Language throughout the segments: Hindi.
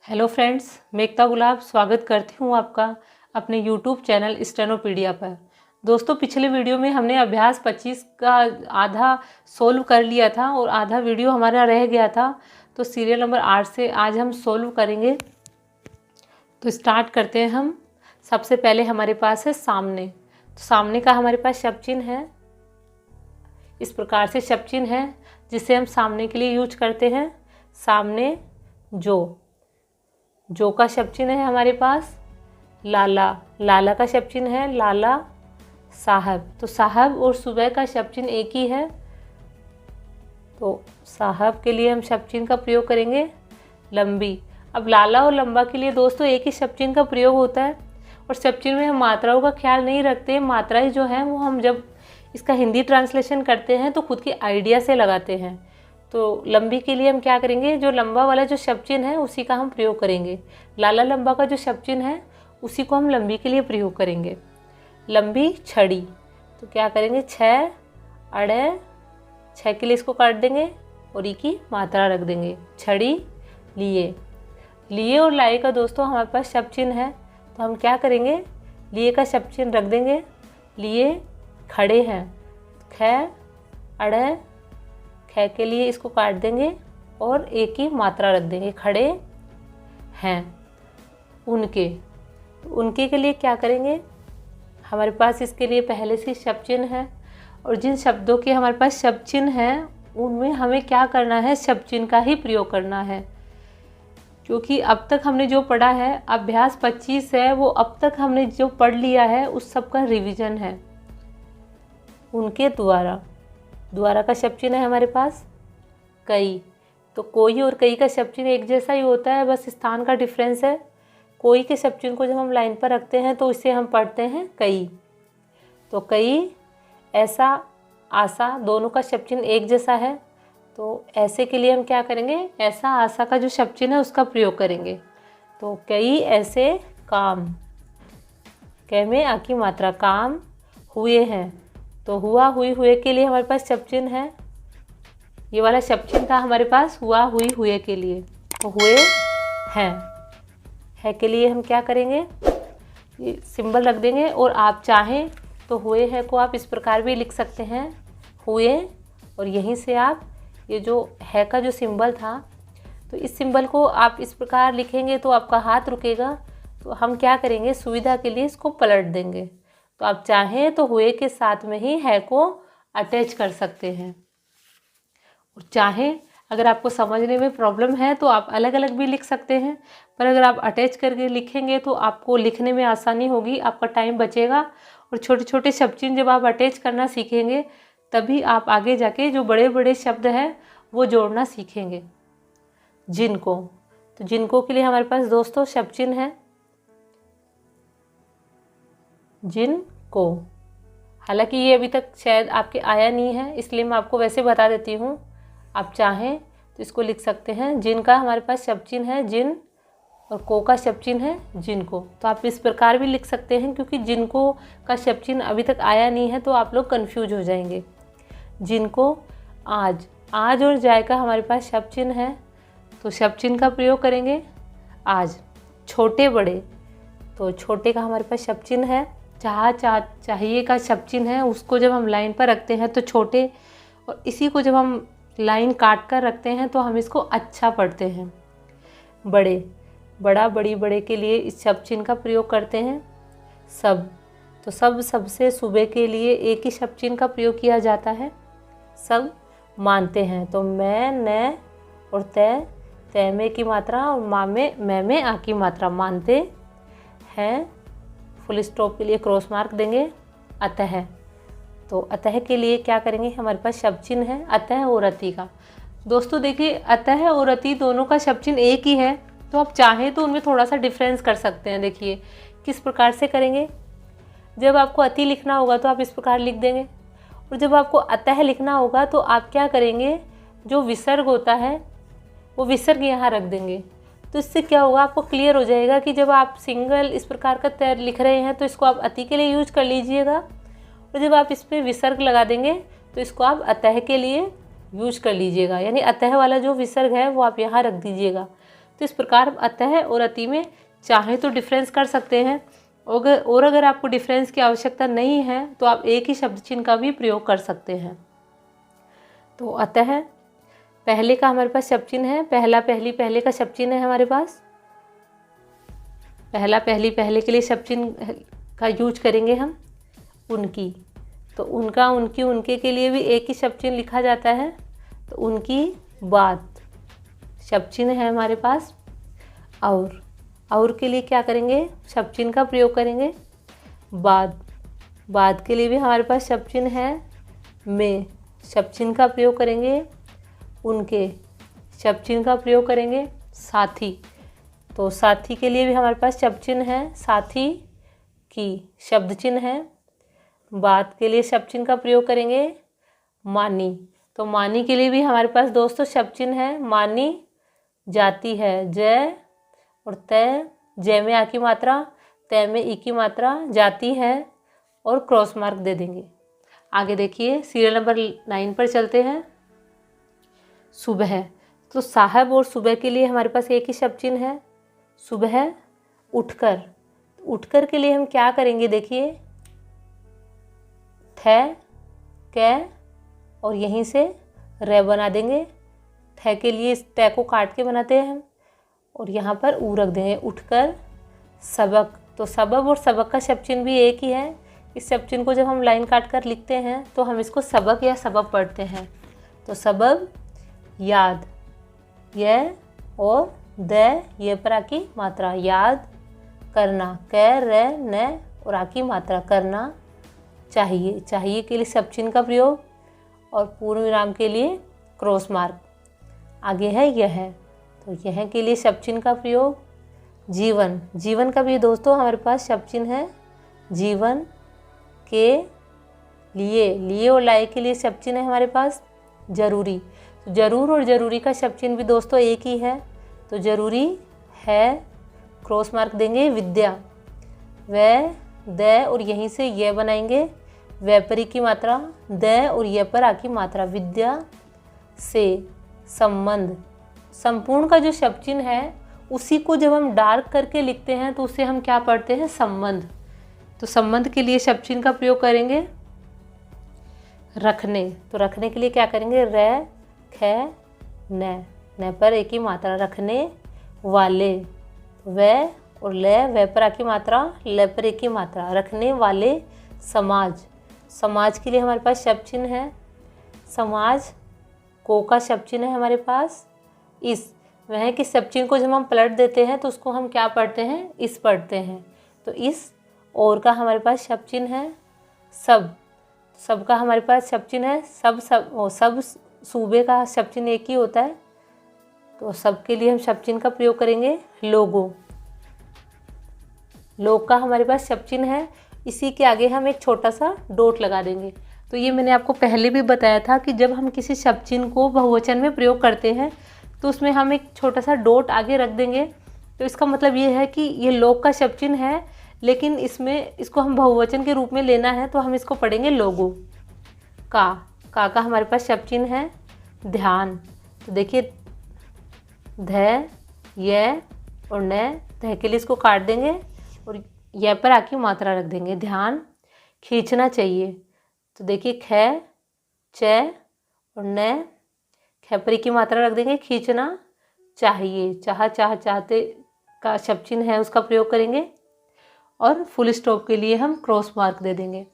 हेलो फ्रेंड्स, मैं एकता गुलाब स्वागत करती हूँ आपका अपने यूट्यूब चैनल स्टेनोपीडिया पर। दोस्तों, पिछले वीडियो में हमने अभ्यास 25 का आधा सोल्व कर लिया था और आधा वीडियो हमारा रह गया था। तो सीरियल नंबर 8 से आज हम सोल्व करेंगे। तो स्टार्ट करते हैं हम। सबसे पहले हमारे पास है सामने। तो सामने का हमारे पास शब्द चिन्ह है, इस प्रकार से शब्द चिन्ह है जिसे हम सामने के लिए यूज करते हैं। सामने जो का शब्द चिन्ह है हमारे पास लाला, लाला का शब्द चिन्ह है लाला साहब। तो साहब और सुबह का शब्द चिन्ह एक ही है, तो साहब के लिए हम शब्द चिन्ह का प्रयोग करेंगे लंबी। अब लाला और लंबा के लिए दोस्तों एक ही शब्द चिन्ह का प्रयोग होता है और शब्द चिन्ह में हम मात्राओं का ख्याल नहीं रखते। मात्राएं जो हैं वो हम जब इसका हिंदी ट्रांसलेशन करते हैं तो खुद की आइडिया से लगाते हैं। तो लंबी के लिए हम क्या करेंगे, जो लंबा वाला जो शब्द चिन्ह है उसी का हम प्रयोग करेंगे। लाला लंबा का जो शब्द चिन्ह है उसी को हम लंबी के लिए प्रयोग करेंगे। लंबी छड़ी, तो क्या करेंगे छः अड़े, छः के लिए इसको काट देंगे और ई की मात्रा रख देंगे। छड़ी लिए, लिए और लाए का दोस्तों हमारे पास शब्द चिन्ह है, तो हम क्या करेंगे लिए का शब्द चिन्ह रख देंगे। लिए खड़े हैं, खै अड़े, ख के लिए इसको काट देंगे और एक की मात्रा रख देंगे। खड़े हैं। उनके, तो उनके के लिए क्या करेंगे, हमारे पास इसके लिए पहले से शब्द चिन्ह है और जिन शब्दों के हमारे पास शब्द चिन्ह हैं उनमें हमें क्या करना है, शब्द चिन्ह का ही प्रयोग करना है। क्योंकि अब तक हमने जो पढ़ा है अभ्यास 25 है, वो अब तक हमने जो पढ़ लिया है उस सब का रिवीजन है। उनके द्वारा, द्वारा का शब्द चिन्ह है हमारे पास कई। तो कोई और कई का शब्द चिन्ह एक जैसा ही होता है, बस स्थान का डिफरेंस है। कोई के शब्द चिन्ह को जब हम लाइन पर रखते हैं तो इसे हम पढ़ते हैं कई। तो कई, ऐसा, आशा, दोनों का शब्द चिन्ह एक जैसा है, तो ऐसे के लिए हम क्या करेंगे, ऐसा आशा का जो शब्द चिन्ह है उसका प्रयोग करेंगे। तो कई ऐसे काम, कै में आ की मात्रा, काम हुए हैं। तो हुआ हुई हुए के लिए हमारे पास शब्द चिन्ह है, ये वाला शब्द चिन्ह था हमारे पास हुआ हुई हुए के लिए। तो हुए हैं, है के लिए हम क्या करेंगे, ये सिंबल रख देंगे। और आप चाहें तो हुए हैं को आप इस प्रकार भी लिख सकते हैं, हुए, और यहीं से आप ये जो है का जो सिंबल था, तो इस सिंबल को आप इस प्रकार लिखेंगे तो आपका हाथ रुकेगा। तो हम क्या करेंगे, सुविधा के लिए इसको पलट देंगे। तो आप चाहें तो हुए के साथ में ही है को अटैच कर सकते हैं, और चाहें अगर आपको समझने में प्रॉब्लम है तो आप अलग अलग भी लिख सकते हैं। पर अगर आप अटैच करके लिखेंगे तो आपको लिखने में आसानी होगी, आपका टाइम बचेगा। और छोटे छोटे शब्द चिन्ह जब आप अटैच करना सीखेंगे तभी आप आगे जाके जो बड़े बड़े शब्द हैं वो जोड़ना सीखेंगे। जिनको, तो जिनको के लिए हमारे पास दोस्तों शब्द चिन्ह है जिनको। हालांकि ये अभी तक शायद आपके आया नहीं है, इसलिए मैं आपको वैसे बता देती हूँ। आप चाहें तो इसको लिख सकते हैं, जिनका हमारे पास शब्द चिन्ह है जिन, और को का शब्द चिन्ह है जिनको। तो आप इस प्रकार भी लिख सकते हैं, क्योंकि जिनको का शब्द चिन्ह अभी तक आया नहीं है तो आप लोग कंफ्यूज हो जाएंगे। जिनको, आज, आज और जाए का हमारे पास शब्द चिन्ह है, तो शब्द चिन्ह का प्रयोग करेंगे आज। छोटे बड़े, तो छोटे का हमारे पास शब्द चिन्ह है चाहिए का शब्द चिन्ह है, उसको जब हम लाइन पर रखते हैं तो छोटे, और इसी को जब हम लाइन काट कर रखते हैं तो हम इसको अच्छा पढ़ते हैं। बड़े, बड़ा, बड़ी, बड़े के लिए इस शब्द चिन्ह का प्रयोग करते हैं। सब, तो सब, सबसे सुबह के लिए एक ही शब्द चिन्ह का प्रयोग किया जाता है। सब मानते हैं, तो मैं, न और तय, तय में की मात्रा और माँ में, मैं में आ की मात्रा, मानते हैं। फुल स्टॉप के लिए क्रॉस मार्क देंगे। अतः, तो अतः के लिए क्या करेंगे, हमारे पास शब्द चिन्ह है अतः और अति का। दोस्तों देखिए, अतः और अति दोनों का शब्द चिन्ह एक ही है, तो आप चाहें तो उनमें थोड़ा सा डिफरेंस कर सकते हैं। देखिए किस प्रकार से करेंगे, जब आपको अति लिखना होगा तो आप इस प्रकार लिख देंगे, और जब आपको अतः लिखना होगा तो आप क्या करेंगे, जो विसर्ग होता है वो विसर्ग यहाँ रख देंगे। तो इससे क्या होगा, आपको क्लियर हो जाएगा कि जब आप सिंगल इस प्रकार का तय लिख रहे हैं तो इसको आप अति के लिए यूज कर लीजिएगा, और जब आप इस पर विसर्ग लगा देंगे तो इसको आप अतः के लिए यूज कर लीजिएगा। यानी अतः वाला जो विसर्ग है वो आप यहाँ रख दीजिएगा। तो इस प्रकार अतः और अति में चाहे तो डिफरेंस कर सकते हैं, और अगर आपको डिफरेंस की आवश्यकता नहीं है तो आप एक ही शब्द चिन्ह का भी प्रयोग कर सकते हैं। तो अतः पहले का हमारे पास शब्द चिन्ह है, पहला पहली पहले का शब्द चिन्ह है हमारे पास। पहला पहली पहले के लिए शब्द चिन्ह का यूज करेंगे हम उनकी। तो उनका उनकी उनके के लिए भी एक ही शब्द चिन्ह लिखा जाता है। तो उनकी बात शब्द चिन्ह है हमारे पास। और के लिए क्या करेंगे, शब्द चिन्ह का प्रयोग करेंगे। बाद के लिए भी हमारे पास शब्द चिन्ह है। में शब्द चिन्ह का प्रयोग करेंगे। उनके शब्द चिन्ह का प्रयोग करेंगे। साथी, तो साथी के लिए भी हमारे पास शब्द चिन्ह है। साथी की शब्द चिन्ह है। बात के लिए शब्द चिन्ह का प्रयोग करेंगे। मानी, तो मानी के लिए भी हमारे पास दोस्तों शब्द चिन्ह है। मानी जाती है, जय और तय, जय में आ की मात्रा, तय में ई की मात्रा, जाती है और क्रॉस मार्क दे देंगे। आगे देखिए सीरियल नंबर 9 पर चलते हैं। सुबह, तो साहब और सुबह के लिए हमारे पास एक ही शब्द चिन्ह है। सुबह उठकर, उठकर के लिए हम क्या करेंगे, देखिए थ कै और यहीं से रे बना देंगे। थ के लिए इस ट को काट के बनाते हैं हम और यहाँ पर ऊ रख देंगे। उठकर सबक, तो सबक और सबक का शब्द चिन्ह भी एक ही है। इस शब्द चिन्ह को जब हम लाइन काट कर लिखते हैं तो हम इसको सबक या सबब पढ़ते हैं। तो सबब याद, यह और द ये पर आ की मात्रा, याद करना, कै रे न और आ की मात्रा, करना चाहिए। चाहिए के लिए शब्द चिन्ह का प्रयोग और पूर्ण विराम के लिए क्रॉस मार्क। आगे है यह, तो यह के लिए शब्द चिन्ह का प्रयोग। जीवन, जीवन का भी दोस्तों हमारे पास शब्द चिन्ह है। जीवन के लिए और लाए के लिए शब्द चिन्ह है हमारे पास। जरूरी, तो जरूर और जरूरी का शब्द चिन्ह भी दोस्तों एक ही है। तो जरूरी है, क्रॉस मार्क देंगे। विद्या, व द और यहीं से ये बनाएंगे। व्यापारी की मात्रा, द और ये पर आ की मात्रा, विद्या से संबंध। संपूर्ण का जो शब्द चिन्ह है उसी को जब हम डार्क करके लिखते हैं तो उसे हम क्या पढ़ते हैं, संबंध। तो संबंध के लिए शब्द चिन्ह का प्रयोग करेंगे। रखने, तो रखने के लिए क्या करेंगे, रे ख न पर एक ही मात्रा, रखने वाले, व और ल पर आ की मात्रा, ल पर एक ही मात्रा, रखने वाले। समाज, समाज के लिए हमारे पास शब्द चिन्ह है। समाज को का शब्द चिन्ह है हमारे पास। इस, वह कि शब्द चिन्ह को जब हम पलट देते हैं तो उसको हम क्या पढ़ते हैं, इस पढ़ते हैं। तो इस और का हमारे पास शब्द चिन्ह है। सब का हमारे पास शब्द चिन्ह है। सब सूबे का शब्द चिन्ह एक ही होता है। तो सब के लिए हम शब्द चिन्ह का प्रयोग करेंगे। लोगों, लोग का हमारे पास शब्द चिन्ह है। इसी के आगे हम एक छोटा सा डॉट लगा देंगे। तो ये मैंने आपको पहले भी बताया था कि जब हम किसी शब्द चिन्ह को बहुवचन में प्रयोग करते हैं तो उसमें हम एक छोटा सा डॉट आगे रख देंगे। तो इसका मतलब ये है कि ये लोग का शब्द चिन्ह है, लेकिन इसको हम बहुवचन के रूप में लेना है तो हम इसको पढ़ेंगे लोगों। का हमारे पास शब्द चिन्ह है। ध्यान, तो देखिए ध, य और न, ध के लिए इसको काट देंगे और य पर आकी मात्रा रख देंगे। ध्यान, खींचना चाहिए, तो देखिए ख, च और न, ख पर की मात्रा रख देंगे। खींचना चाहिए, चाहते का शब्द चिन्ह है उसका प्रयोग करेंगे और फुल स्टॉप के लिए हम क्रॉस मार्क दे देंगे।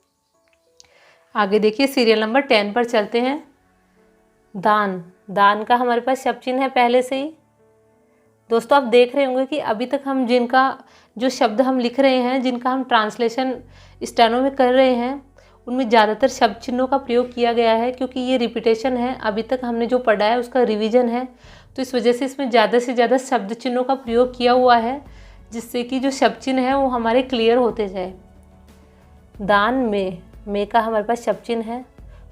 आगे देखिए सीरियल नंबर 10 पर चलते हैं। दान का हमारे पास शब्द चिन्ह है पहले से ही। दोस्तों आप देख रहे होंगे कि अभी तक हम जिनका जो शब्द हम लिख रहे हैं, जिनका हम ट्रांसलेशन स्टेनो में कर रहे हैं, उनमें ज़्यादातर शब्द चिन्हों का प्रयोग किया गया है, क्योंकि ये रिपीटेशन है। अभी तक हमने जो पढ़ा है उसका रिवीजन है, तो इस वजह से इसमें ज़्यादा से ज़्यादा शब्द चिन्हों का प्रयोग किया हुआ है, जिससे कि जो शब्द चिन्ह है वो हमारे क्लियर होते जाए। दान में का हमारे पास शब्द चिन्ह है।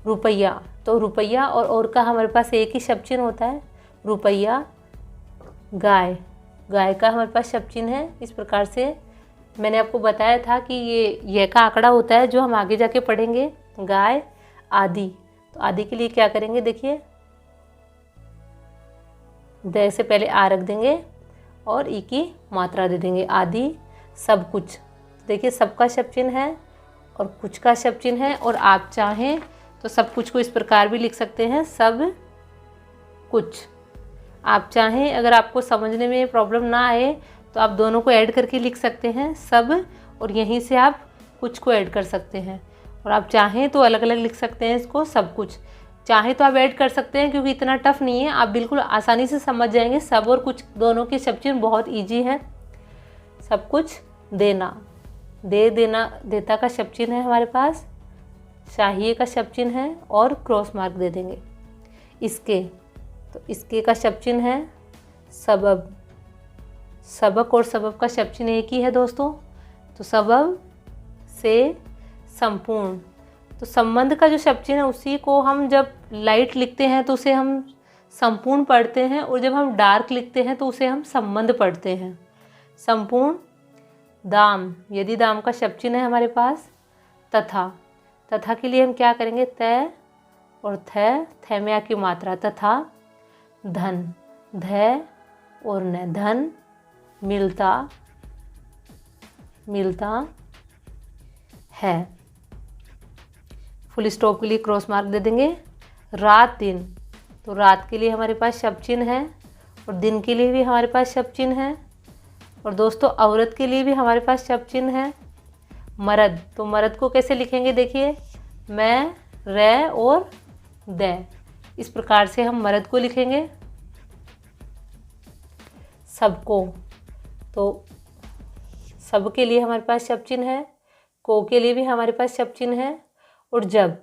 रुपया, तो रुपया और का हमारे पास एक ही शब्द चिन्ह होता है, रुपया। गाय का हमारे पास शब्द चिन्ह है। इस प्रकार से मैंने आपको बताया था कि ये का आंकड़ा होता है जो हम आगे जाके पढ़ेंगे। गाय, आदि, तो आदि के लिए क्या करेंगे, देखिए द से पहले आ रख देंगे और ई की मात्रा दे देंगे, आदि सब कुछ। देखिए सबका शब्द चिन्ह है और कुछ का शब्द चिन्ह है, और आप चाहें तो सब कुछ को इस प्रकार भी लिख सकते हैं, सब कुछ। आप चाहें, अगर आपको समझने में प्रॉब्लम ना आए तो आप दोनों को ऐड करके लिख सकते हैं, सब, और यहीं से आप कुछ को ऐड कर सकते हैं। और आप चाहें तो अलग अलग लिख सकते हैं इसको, सब कुछ। चाहे तो आप ऐड कर सकते हैं क्योंकि इतना टफ नहीं है, आप बिल्कुल आसानी से समझ जाएंगे। सब और कुछ दोनों के शब्द चिन्ह बहुत ईजी है। सब कुछ देना, दे देना, देता का शब्द चिन्ह है हमारे पास, चाहिए का शब्द चिन्ह है और क्रॉस मार्क दे देंगे। इसके, तो इसके का शब्द चिन्ह है सबब। सबक और सबब का शब्द चिन्ह एक ही है दोस्तों। तो सबब से संपूर्ण, तो संबंध का जो शब्द चिन्ह है उसी को हम जब लाइट लिखते हैं तो उसे हम संपूर्ण पढ़ते हैं, और जब हम डार्क लिखते हैं तो उसे हम संबंध पढ़ते हैं। संपूर्ण। दाम, यदि दाम का शब्द चिन्ह है हमारे पास। तथा, तथा के लिए हम क्या करेंगे, तय और थ में आ की मात्रा। तथा धन, ध और न, धन, मिलता, मिलता है। फुल स्टॉप के लिए क्रॉस मार्क दे देंगे। रात दिन, तो रात के लिए हमारे पास शब्द चिन्ह है और दिन के लिए भी हमारे पास शब्द चिन्ह है। और दोस्तों औरत के लिए भी हमारे पास शब्द चिन्ह है। मर्द, तो मर्द को कैसे लिखेंगे, देखिए मैं, रे और द, इस प्रकार से हम मर्द को लिखेंगे। सबको, तो सब के लिए हमारे पास शब्द चिन्ह है, को के लिए भी हमारे पास शब्द चिन्ह है। और जब,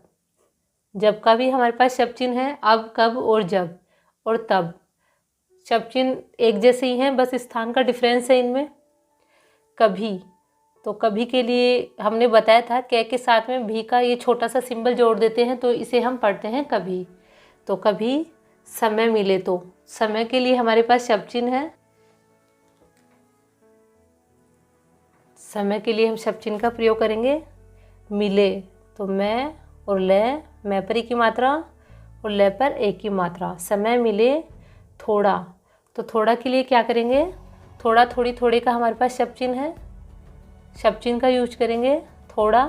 जब का भी हमारे पास शब्द चिन्ह है। अब, कब और जब और तब, शब्द चिन्ह एक जैसे ही हैं, बस स्थान का डिफरेंस है इनमें। कभी, तो कभी के लिए हमने बताया था के साथ में भी का ये छोटा सा सिंबल जोड़ देते हैं, तो इसे हम पढ़ते हैं कभी। तो कभी समय मिले तो, समय के लिए हमारे पास शब्द चिन्ह है। समय के लिए हम शब्द चिन्ह का प्रयोग करेंगे। मिले, तो मैं और ले, मैं पर ई की मात्रा और ले पर ए की मात्रा। समय मिले। थोड़ा, तो थोड़ा के लिए क्या करेंगे, थोड़ा, थोड़ी, थोड़े का हमारे पास शब्द चिन्ह है, शब्द चिन्ह का यूज करेंगे। थोड़ा।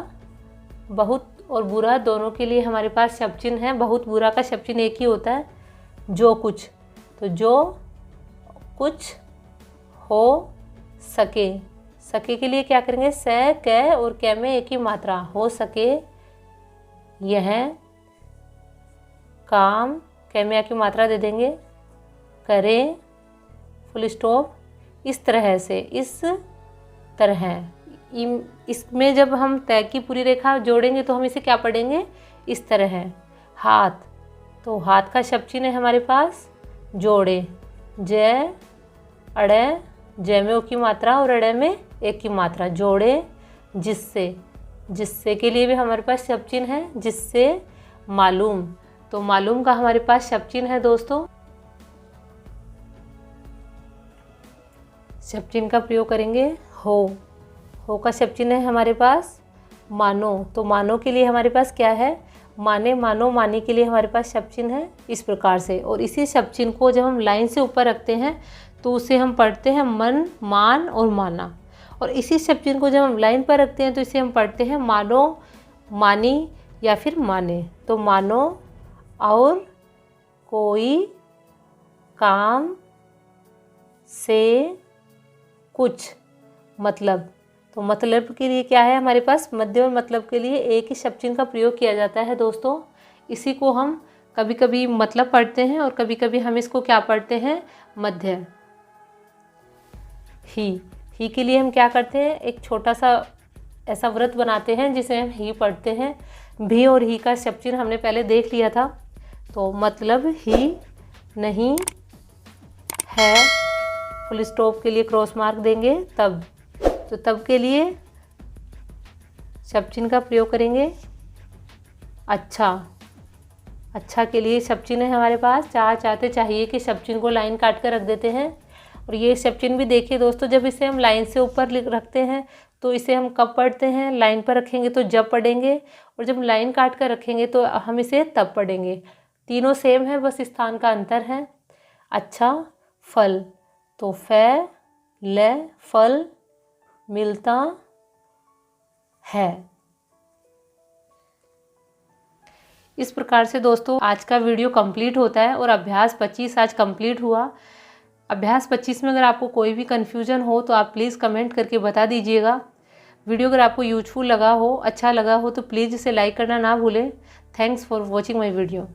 बहुत और बुरा दोनों के लिए हमारे पास शब्द चिन्ह है। बहुत बुरा का शब्द चिन्ह एक ही होता है। जो कुछ, तो जो कुछ हो सके, सके के लिए क्या करेंगे, स, क और कै में एक ही मात्रा, हो सके यह काम, कै में की मात्रा दे देंगे, करें, फुल स्टॉप। इस तरह से, इस तरह, इसमें जब हम तय की पूरी रेखा जोड़ेंगे तो हम इसे क्या पढ़ेंगे, इस तरह। हाथ, तो हाथ का शब्द चिन्ह है हमारे पास, जोड़े, जय, अड़े, जय में ओ की मात्रा और अड़े में एक की मात्रा, जोड़े। जिससे, जिससे के लिए भी हमारे पास शब्द चिन्ह है, जिससे मालूम, तो मालूम का हमारे पास शब्द चिन्ह है दोस्तों। शब्द चिन्ह का प्रयोग करेंगे। हो का शब्द चिन्ह है हमारे पास। मानो, तो मानो के लिए हमारे पास क्या है, माने, मानो, मानी के लिए हमारे पास शब्द चिन्ह है, इस प्रकार से। और इसी शब्द चिन्ह को जब हम लाइन से ऊपर रखते हैं तो उसे हम पढ़ते हैं मन, मान और माना। और इसी शब्द चिन्ह को जब हम लाइन पर रखते हैं तो इसे हम पढ़ते हैं मानो, मानी या फिर माने। तो मानो और कोई काम से कुछ, मतलब, तो मतलब के लिए क्या है हमारे पास, मध्य और मतलब के लिए एक ही शब्द चिन्ह का प्रयोग किया जाता है दोस्तों। इसी को हम कभी कभी मतलब पढ़ते हैं और कभी कभी हम इसको क्या पढ़ते हैं, मध्य। ही के लिए हम क्या करते हैं, एक छोटा सा ऐसा व्रत बनाते हैं जिसे हम ही पढ़ते हैं। भी और ही का शब्द चिन्ह हमने पहले देख लिया था। तो मतलब ही नहीं है, फुल स्टॉप के लिए क्रॉस मार्क देंगे। तब, तो तब के लिए शब्द चिन्ह का प्रयोग करेंगे। अच्छा, अच्छा के लिए शब्द चिन्ह है हमारे पास। चाहते चाहिए कि शब्द चिन्ह को लाइन काट कर रख देते हैं। और ये शब्द चिन्ह भी देखिए दोस्तों, जब इसे हम लाइन से ऊपर रखते हैं तो इसे हम कब पढ़ते हैं, लाइन पर रखेंगे तो जब पढ़ेंगे, और जब लाइन काट कर रखेंगे तो हम इसे तब पढ़ेंगे। तीनों सेम है, बस स्थान का अंतर है। अच्छा, फल, तो फै ले फल मिलता है। इस प्रकार से दोस्तों आज का वीडियो कंप्लीट होता है और अभ्यास 25 आज कंप्लीट हुआ। अभ्यास 25 में अगर आपको कोई भी कन्फ्यूजन हो तो आप प्लीज़ कमेंट करके बता दीजिएगा। वीडियो अगर आपको यूजफुल लगा हो, अच्छा लगा हो तो प्लीज़ इसे लाइक करना ना भूलें। Thanks for watching my video.